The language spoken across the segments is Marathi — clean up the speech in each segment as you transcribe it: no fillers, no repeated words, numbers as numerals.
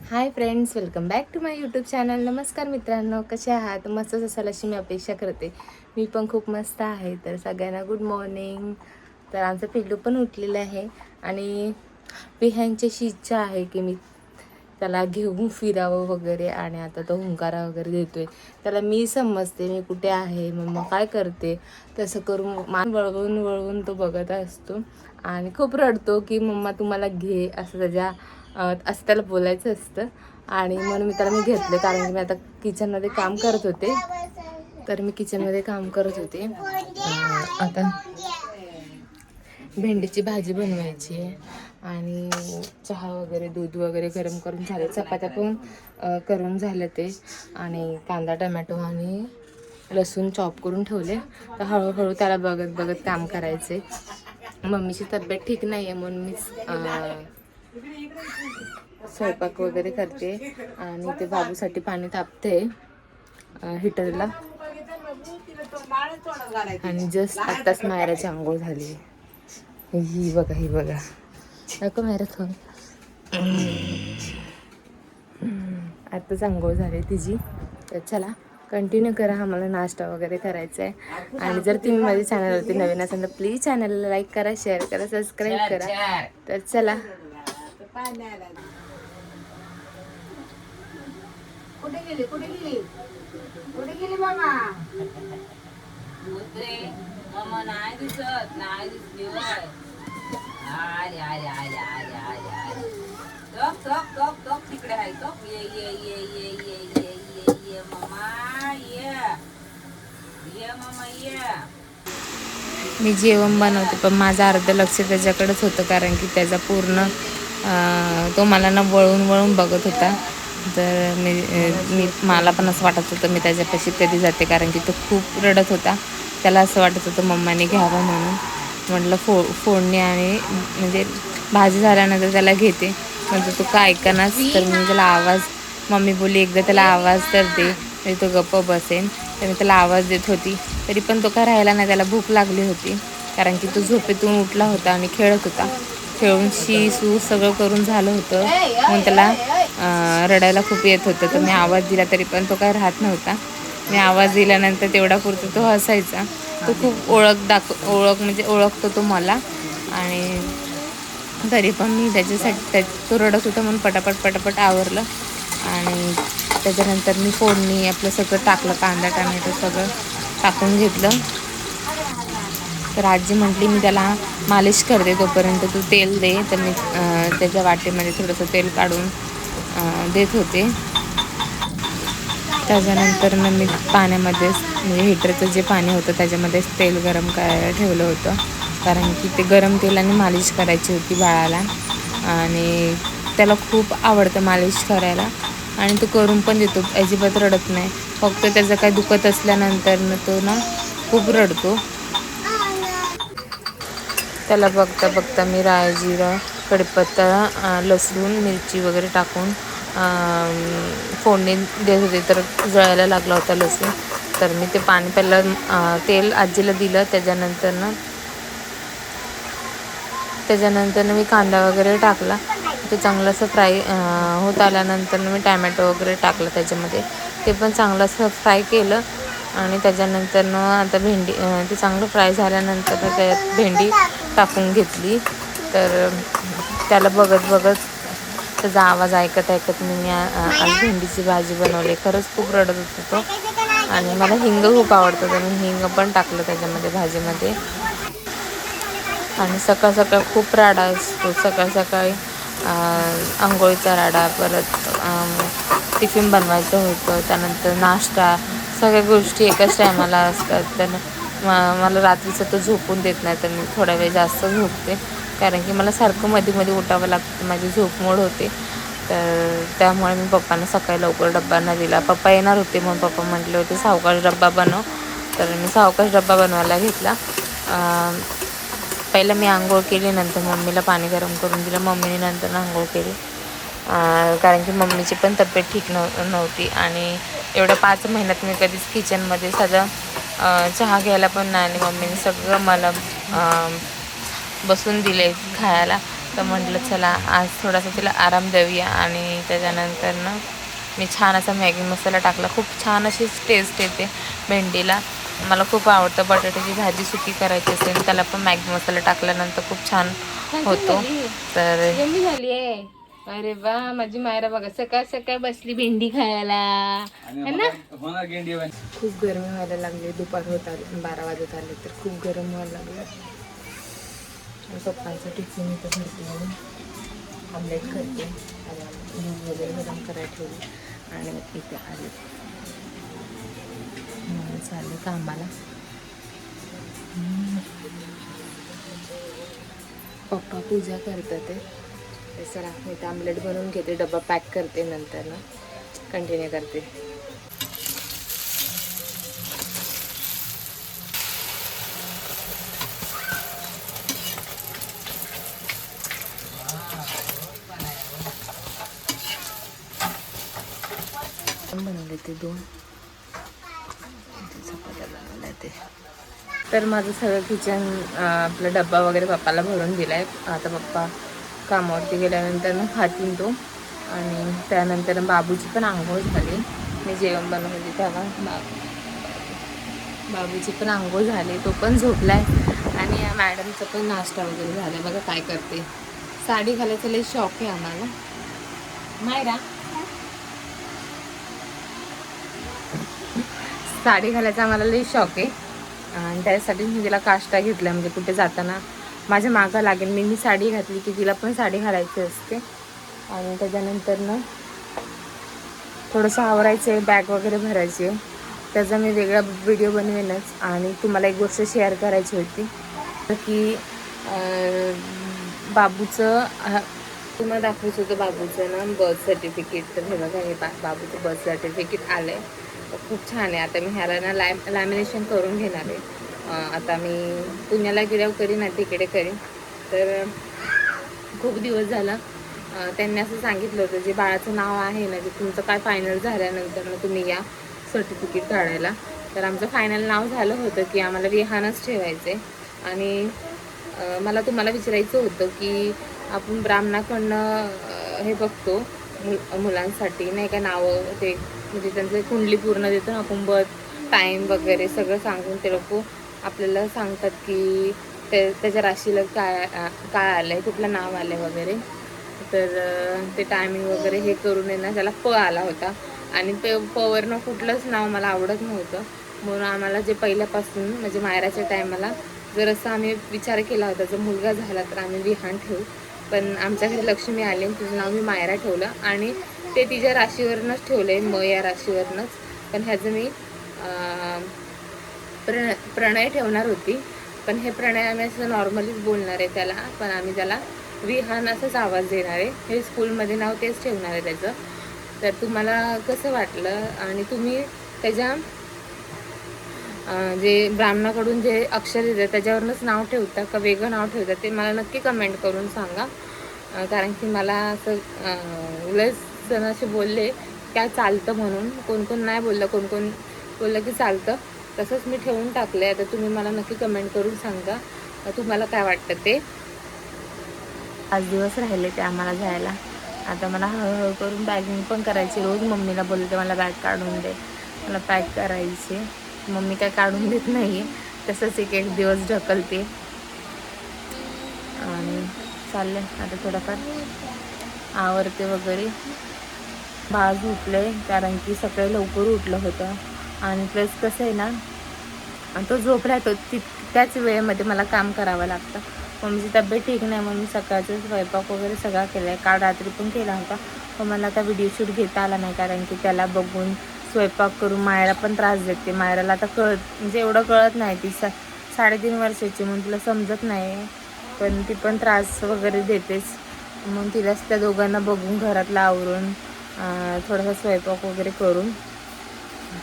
High friends, welcome back to my YouTube channel. नमस्कार मित्रांनो, कसे आहात? मस्तच असाल अशी मी अपेक्षा करते. मी पण खूप मस्त आहे. तर सगळ्यांना गुड मॉर्निंग. तर आमचं पिल्लू पण उठलेलं आहे आणि विहांची इच्छा आहे की मी त्याला घेऊन फिरावं वगैरे. आणि आता तो हुंकारा वगैरे देतोय. त्याला मी समजते मी कुठे आहे, मम्मा काय करते, तसं करून मान वळवून वळवून तो बघत असतो आणि खूप रडतो की मम्मा तुम्हाला घे, असं असं त्याला बोलायचं असतं. आणि म्हणून मी घेतले, कारण की मी आता किचनमध्ये काम करत होते. आता भेंडीची भाजी बनवायची आहे आणि चहा वगैरे दूध वगैरे गरम करून झाले. चपात्या पण करून झालं ते. आणि कांदा टमॅटो आणि लसूण चॉप करून ठेवले. तर हळूहळू त्याला बघत बघत काम करायचे. मम्मीची तब्येत ठीक नाही आहे म्हणून मी स्वयंपाक वगैरे करते आणि ते बाबूसाठी पाणी तापते हिटरला. आणि जस्ट आत्ताच मायराची आंघोळ झाली. ही बघा नको मायरा थोडं. आत्ताच आंघोळ झाली तिची. तर चला कंटिन्यू करा, आम्हाला नाश्ता वगैरे करायचा आहे. आणि जर तुम्ही माझ्या चॅनलवरती नवीन असाल तर प्लीज चॅनलला लाईक करा, शेअर करा, सबस्क्राईब करा. तर चला. कुठे गेली मामा? मामा नाही दिसत, नाही दिसली होय. आले आले आले आले आले आले. टक टक टक टक तिकडे आहे. टक ये ये ये ये ये ये ये ये मामा ये ये मामा ये. मी जेवण बनवते पण माझं अर्ध लक्ष त्याच्याकडेच होतं, कारण की त्याचा पूर्ण तो मला ना वळून वळून बघत होता. तर मी मला पण असं वाटत होतं मी त्याच्यापाशी कधी जाते, कारण की तो खूप रडत होता. त्याला असं वाटत होतं मम्माने घ्यावं म्हणून. म्हटलं फोडणी आणि म्हणजे भाजी झाल्यानंतर त्याला घेते. म्हणजे तो काय ऐकनाच. तर मी त्याला आवाज, मम्मी बोलली एकदा त्याला आवाज तर दे म्हणजे तो गप्प बसेन. तर मी त्याला आवाज देत होती, तरी पण तो काय राहिला नाही. त्याला भूक लागली होती, कारण की तो झोपेतून उठला होता आणि खेळत होता. खेळून शी सू सगळं करून झालं होतं, म्हणून त्याला रडायला खूप येत होतं. तर मी आवाज दिला तरी पण तो काय राहत नव्हता. मी आवाज दिल्यानंतर तेवढा पुरतो तो हसायचा. तो खूप ओळख म्हणजे ओळखतो तो मला. आणि तरी पण मी त्याच्यासाठी तो रडत होता म्हणून पटापट आवरलं. आणि त्याच्यानंतर मी फोडणी आपलं सगळं टाकलं, कांदा टमॅटो सगळं टाकून घेतलं. तर आजी म्हटली मी त्याला मालिश करते, तोपर्यंत तू तेल दे. तर मी त्याच्या वाटेमध्ये थोडंसं तेल काढून देत होते. त्याच्यानंतर मी पाण्यामध्येच म्हणजे हिटरचं जे पाणी होतं त्याच्यामध्येच तेल गरम करायला ठेवलं होतं, कारण की ते गरम तेलाने मालिश करायची होती बाळाला. आणि त्याला खूप आवडतं मालिश करायला आणि तो करून पण देतो, अजिबात रडत नाही. फक्त त्याचं काय दुखत असल्यानंतर तो ना खूप रडतो. त्याला बघता बघता मी राय जिरं कढीपत्ता लसूण मिरची वगैरे टाकून फोडणी देत होते. तर जळायला लागला होता लसूण. तर मी ते पाणी पहिलं तेल आजीला दिलं. त्याच्यानंतर मी कांदा वगैरे टाकला. ते चांगलं असं फ्राय होत आल्यानंतर मी टॅमॅटो वगैरे टाकलं त्याच्यामध्ये. ते पण चांगलं असं फ्राय केलं. आणि त्याच्यानंतर आता भेंडी ते चांगलं फ्राय झाल्यानंतर त्यात भेंडी टाकून घेतली. तर त्याला बघत त्याचा आवाज ऐकत मी आज भेंडीची भाजी बनवली. खरंच खूप रडत होता तो. आणि मला हिंग खूप आवडतं, तर मी हिंग पण टाकलं त्याच्यामध्ये भाजीमध्ये. आणि सकाळ खूप राडा असतो. सकाळी आंघोळीचा राडा, परत टिफिन बनवायचं होतं, त्यानंतर नाश्ता, सगळ्या गोष्टी एकाच टायमाला असतात. तर मला रात्रीचं तो झोपून देत नाही, तर मी थोडा वेळ जास्त झोपते, कारण की मला सारखं मध्ये उठावं लागतं, माझी झोपमोड होते. तर त्यामुळे मी पप्पांना सकाळी लवकर डब्बा नाही दिला. पप्पा येणार होते म्हणून पप्पा म्हटले होते सावकाश डब्बा बनव. तर मी सावकाश डब्बा बनवायला घेतला. पहिलं मी आंघोळ केली, नंतर मम्मीला पाणी गरम करून दिलं. मम्मीने नंतर आंघोळ केली, कारण की मम्मीची पण तब्येत ठीक नव्हती. आणि एवढ्या 5 महिन्यात मी कधीच किचनमध्ये चहा घ्यायला पण नाही. आणि मम्मीने सगळं मला बसून दिले खायला. तर म्हटलं चला आज थोडासा तिला आराम देऊया. आणि त्याच्यानंतर ना मी छान असा मॅगी मसाला टाकला. खूप छान अशी टेस्ट येते भेंडीला. मला खूप आवडतं. बटाट्याची भाजी सुकी करायची असेल त्याला पण मॅगी मसाला टाकल्यानंतर खूप छान होतो. तर झाली आहे. अरे वा, माझी मायरा बघा सकाळ सकाळ बसली भेंडी खायला है ना. खूप गरमी व्हायला लागली. दुपार होत आली, 12 वाजत आले तर खूप गरम व्हायला लागलं. पप्पांचं टिफिन इथं भरते, ऑमलेट करते, दूध वगैरे गरम करायला ठेवली आणि इथे आले चालले कामाला. पप्पा पूजा करतात ते सर. इथे आमलेट बनवून घेते, डबा पॅक करते, नंतर ना कंटिन्यू करते. बनवले ते 2 चपात्या बनवल्या ते. तर माझं सगळं किचन आपला डब्बा वगैरे पप्पाला भरून दिला आहे. आता पप्पा कामावरती गेल्यानंतर ना खातील तो. आणि त्यानंतर बाबूची पण आंघोळ झाली. मी जेवण बनवली तेव्हा बाबूची पण आंघोळ झाली, तो पण झोपलाय. आणि या मॅडमचा पण नाश्ता वगैरे झाला. बघा काय करते. साडी घालायचा लई शौक आहे आम्हाला. मायरा साडी घालायचा आम्हाला लई शौक आहे. आणि त्यासाठी मी तिला काष्टा घेतला, म्हणजे कुठे जाताना माझ्या मागं लागेल. मी साडी घातली की तिला पण साडी घालायची असते. आणि त्याच्यानंतर ना थोडंसं आवरायचं आहे, बॅग वगैरे भरायची आहे. त्याचा मी वेगळा व्हिडिओ बनवेनच. आणि तुम्हाला एक गोष्ट शेअर करायची होती की बाबूचं तुम्हाला दाखवायचं होतं. बाबूचं ना बर्थ सर्टिफिकेट. तर हे बघा, हे बाबूचं बर्थ सर्टिफिकेट आलं आहे. खूप छान आहे. आता मी ह्याला ना लॅमिनेशन करून घेणार आहे. आता मी पुण्याला गेल्यावर करीन ना, तिकडे करीन. तर खूप दिवस झाला त्यांनी असं सांगितलं होतं, जे बाळाचं नाव आहे ना, जे तुमचं काय फायनल झाल्यानंतर ना तुम्ही या सर्टिफिकेट काढायला. तर आमचं फायनल नाव झालं होतं की आम्हाला विहानच ठेवायचं आहे. आणि मला तुम्हाला विचारायचं होतं की आपण ब्राह्मणाकडनं हे बघतो मुलांसाठी नाही का नावं, ते म्हणजे त्यांचं कुंडली पूर्ण देतो ना आपण, बर्थ टाईम वगैरे सगळं सांगून ते लोक आपल्याला सांगतात की त्याच्या राशीला काय काय आलं आहे, कुठलं नाव आलं आहे वगैरे. तर ते टायमिंग वगैरे हे करून आहे ना, त्याला प आला होता. आणि पवरनं कुठलंच नाव मला आवडत नव्हतं. म्हणून आम्हाला जे पहिल्यापासून म्हणजे मायराच्या टायमाला जर असं आम्ही विचार केला होता, जर मुलगा झाला तर आम्ही विहान ठेवू. पण आमच्या घरी लक्ष्मी आली, तिचं नाव मी मायरा ठेवलं. आणि ते तिच्या राशीवरनंच ठेवलं आहे, म या राशीवरनंच. पण ह्याचं मी प्रणय ठेवणार होती. पण हे प्रणय आम्ही असं नॉर्मलीच बोलणार आहे त्याला. पण आम्ही त्याला विहान असंच आवाज देणार आहे. हे स्कूलमध्ये नाव तेच ठेवणार आहे त्याचं. तर तुम्हाला कसं वाटलं आणि तुम्ही त्याच्या जे ब्राह्मणाकडून जे अक्षर येतात त्याच्यावरूनच नाव ठेवता का वेगळं नाव ठेवतात, ते मला नक्की कमेंट करून सांगा. कारण की मला असं लस जण असे बोलले काय चालतं म्हणून. कोण कोण नाही बोललं, कोण कोण बोललं की चालतं. तसंच मी ठेवून टाकलं आहे. आता तुम्ही मला नक्की कमेंट करून सांगा तुम्हाला काय वाटतं ते. 5 दिवस राहिले ते आम्हाला जायला. आता मला हळूहळू करून बॅगिंग पण करायची. रोज मम्मीला बोलते मला बॅग काढून दे, मला पॅक करायची. मम्मी काय काढून देत नाही आहे, तसंच एक एक दिवस ढकलते. आणि चाललं आता थोडंफार आवरते वगैरे. बाळ झोपलं कारण की सकाळी लवकर उठलं होतं. आणि प्लस कसं आहे ना, तो झोपला तो त्याच वेळेमध्ये मला काम करावं लागतं. मम्मीची तब्येत ठीक नाही, मग मी सकाळचं स्वयंपाक वगैरे सगळा केला आहे. काल रात्री पण केला होता. पण मला आता व्हिडिओ शूट घेता आला नाही कारण की त्याला बघून स्वयंपाक करून मायरा पण त्रास देते. मायराला आता म्हणजे एवढं कळत नाही, ती 3.5 वर्षाची म्हणून तिला समजत नाही. पण ती पण त्रास वगैरे देतेच. मग तिलाच त्या दोघांना बघून घरातलं आवरून थोडासा स्वयंपाक वगैरे करून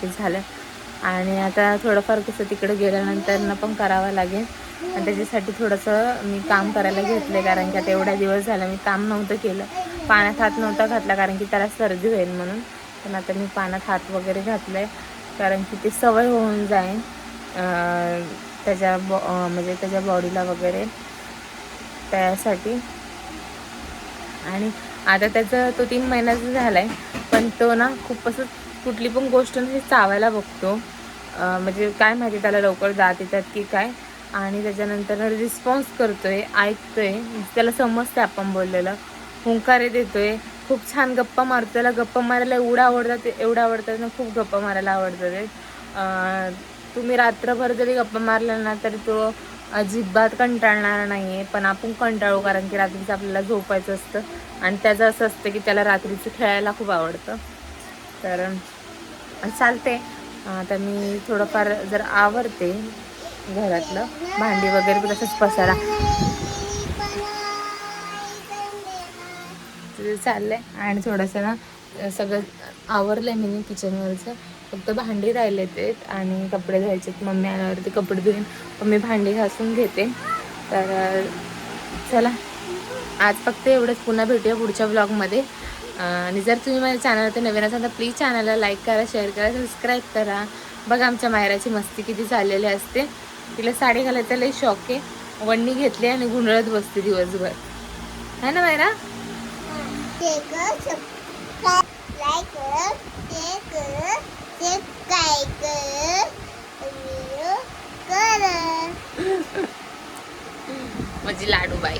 ते झालं. आणि आता थोडंफार कसं तिकडे गेल्यानंतर ना पण करावं लागेल. आणि त्याच्यासाठी थोडंसं मी काम करायला घेतलं कारण की आता एवढ्या दिवस झालं मी काम नव्हतं केलं. पाण्यात हात नव्हता घातला कारण की त्याला सर्दी होईल म्हणून. पण आता मी पाण्यात हात वगैरे घातलं आहे कारण की ते सवय होऊन जाईल त्याच्या म्हणजे त्याच्या बॉडीला वगैरे. त्यासाठी आणि आता त्याचं तो 3 महिन्याचा झाला आहे, पण तो ना खूप असं कुठली पण गोष्ट हे चावायला बघतो. म्हणजे काय माहिती त्याला लवकर दात येतात की काय. आणि त्याच्यानंतर रिस्पॉन्स करतोय, ऐकतोय, त्याला समजते आपण बोललेलं, हुंकारे देतोय, खूप छान गप्पा मारतो. त्याला गप्पा मारायला एवढं आवडतात ना, खूप गप्पा मारायला आवडतं ते. तुम्ही रात्रभर जरी गप्पा मारला ना तरी तो अजिबात कंटाळणार नाही आहे. पण आपण कंटाळू, कारण की रात्रीचं आपल्याला झोपायचं असतं आणि त्याचं असं असतं की त्याला रात्रीचं खेळायला खूप आवडतं. तर चालते. आता मी थोडंफार जर आवरते घरातलं, भांडी वगैरे तसंच पसारा चाललंय. आणि थोडंसं ना सगळं आवरलंय मी किचनवरचं, फक्त भांडी राहिले ते आणि कपडे धुवायचे. मम्मी आल्यावरती कपडे धुईन, पण मी भांडी घासून घेते. तर चला, आज फक्त एवढंच. पुन्हा भेटूया पुढच्या ब्लॉगमध्ये. आणि जर तुम्ही माझ्या चॅनलवरती नवीन असाल तर प्लीज चॅनलला लाईक करा, शेअर करा, सबस्क्राईब करा. बघा आमच्या मायराची मस्ती किती चाललेली असते. तिला साडी घालायचा लई शौक आहे. वणणी घेतली आणि गुंडळत बसते दिवसभर, है ना मायरा? माझी लाडूबाई.